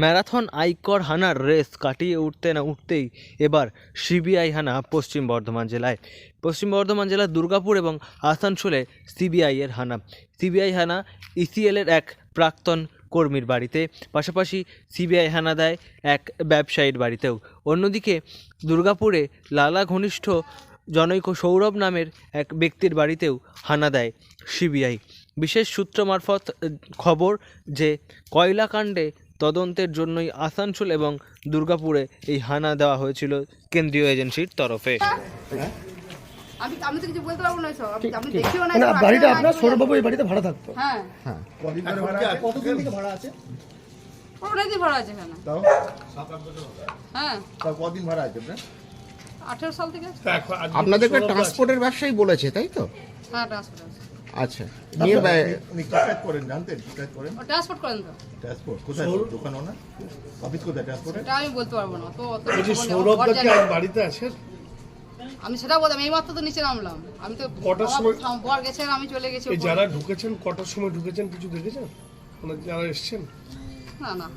Marathon আইকর হানার race কাটিয়ে উঠতে না উঠতেই এবার সিবিআই হানা পশ্চিম বর্ধমান জেলায়। পশ্চিম বর্ধমান জেলার দুর্গাপুর এবং আসানসোলে সিবিআইয়ের হানা। সিবিআই হানা ইসিএলের এক প্রাক্তন কর্মীর বাড়িতে, পাশাপাশি সিবিআই হানা দেয় এক ব্যবসায়ীর বাড়িতেও। অন্যদিকে দুর্গাপুরে লালা ঘনিষ্ঠ জনৈক সৌরভ নামের এক ব্যক্তির বাড়িতেও হানা দেয় সিবিআই। বিশেষ সূত্র মারফত খবর যে কয়লাকাণ্ডে তদন্তের জন্যই আসানসোল এবং দুর্গাপুরে এই হানা দেওয়া হয়েছিল কেন্দ্রীয় এজেন্সির তরফে। আমি তো কিছু বলতে পারবো না, আপনি দেখিও না। না, বাড়িটা আপনার সৌরভবাবু এই বাড়িতে ভাড়া থাকতো? হ্যাঁ হ্যাঁ। কতদিন থেকে ভাড়া আছে? অনেকদিন ভাড়া আছে এখানে। তাও হ্যাঁ, তাও কদিন ভাড়া আছে আপনার? 18 সাল থেকে। আপনাদেরকে ট্রান্সপোর্টের ব্যবসায়ী বলেছে, তাই তো? হ্যাঁ, ট্রান্সপোর্ট আছে। আচ্ছা, নিয়ে উনি কাজ করেন, জানতেন কাজ করেন? ও ট্রান্সপোর্ট করেন তো? ট্রান্সপোর্ট কোথায়? দোকান ওনার অফিস কোথায় ট্রান্সপোর্টে? এটা আমি বলতে পারবো না তো। অত সৌরভদা কি আর বাড়িতে আছেন? আমি সেটা বলতাম, এই মাত্র তো নিচে নামলাম। আমি তো কটার সময় বর গেছেন, আমি চলে গেছি। এই যারা ঢুকেছেন কটার সময় ঢুকেছেন কিছু দেখেছেন? মানে যারা এসেছেন? না না,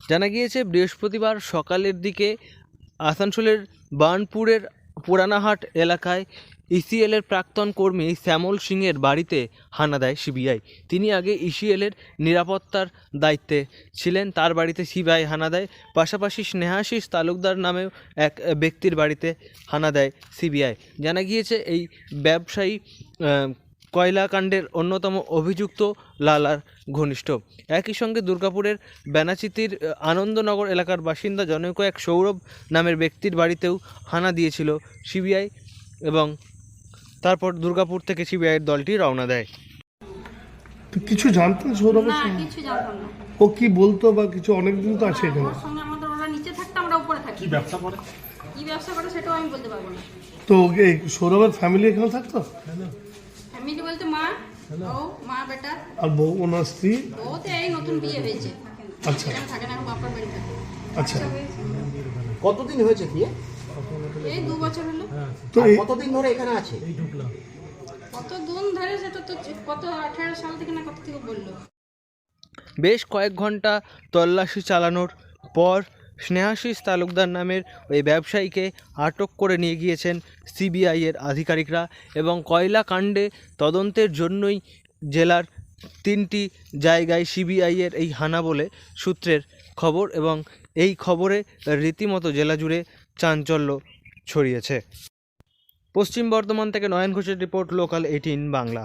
জানা গিয়েছে বৃহস্পতিবার সকালের দিকে আসানসোলের বার্নপুরের পুরানাহাট এলাকায় ইসিএলের প্রাক্তন কর্মী শ্যামল সিংয়ের বাড়িতে হানা দেয় সিবিআই। তিনি আগে ইসিএলের নিরাপত্তার দায়িত্বে ছিলেন, তার বাড়িতে সিবিআই হানা দেয়। পাশাপাশি স্নেহাশিস তালুকদার নামেও এক ব্যক্তির বাড়িতে হানা দেয় সিবিআই। জানা গিয়েছে এই ব্যবসায়ী কয়লাকাণ্ডের অন্যতম অভিযুক্ত লালার ঘনিষ্ঠ। একই সঙ্গে দুর্গাপুরের বেনাচিতির আনন্দনগর এলাকার বাসিন্দা জনৈক এক সৌরভ নামের ব্যক্তির বাড়িতেও হানা দিয়েছিল সিবিআই এবং তারপর দুর্গাপুর থেকে সিবিআইয়ের দলটি রওনা দেয়। কিছু জানতেন সৌরভের না, সঙ্গে? কিছু জানতাম না। ও কি বলতো বা কিছু? অনেকদিন তো আছে এখানে। ওর সঙ্গে আমাদের, ওরা নিচে থাকতো, আমরা উপরে থাকি। কি ব্যবসা করে? কি ব্যবসা করে সেটাও আমি বলতে পারবো না। তো এই সৌরভের ফ্যামিলি এখানে থাকতো? ফ্যামিলি বলতে মা, ও মা বেটা, আর বউ, ওনার স্ত্রী? ও তো এই নতুন বিয়ে হয়েছে। আচ্ছা এখানে থাকে না, এখন বাপের বাড়ি থাকে। আচ্ছা। কতদিন হয়েছে বিয়ে? এই 2 বছর হলো। তো আর এই কতদিন ধরে এখানে আছে? কত দিন ধরে সেটা তো কত 18 সাল থেকে না কত থেকে বললো। বেশ কয়েক ঘন্টা তল্লাশি চালানোর পর স্নেহাশিস তালুকদার নামের ওই ব্যবসায়ীকে আটক করে নিয়ে গিয়েছেন সিবিআইয়ের আধিকারিকরা এবং কয়লা কাণ্ডে তদন্তের জন্যই জেলার 3টি জায়গায় সিবিআইয়ের এই হানা বলে সূত্রের খবর এবং এই খবরে রীতিমতো জেলা জুড়ে চাঞ্চল্য ছড়িয়েছে। পশ্চিম বর্ধমান থেকে নয়ন ঘোষের রিপোর্ট, লোকাল 18 বাংলা।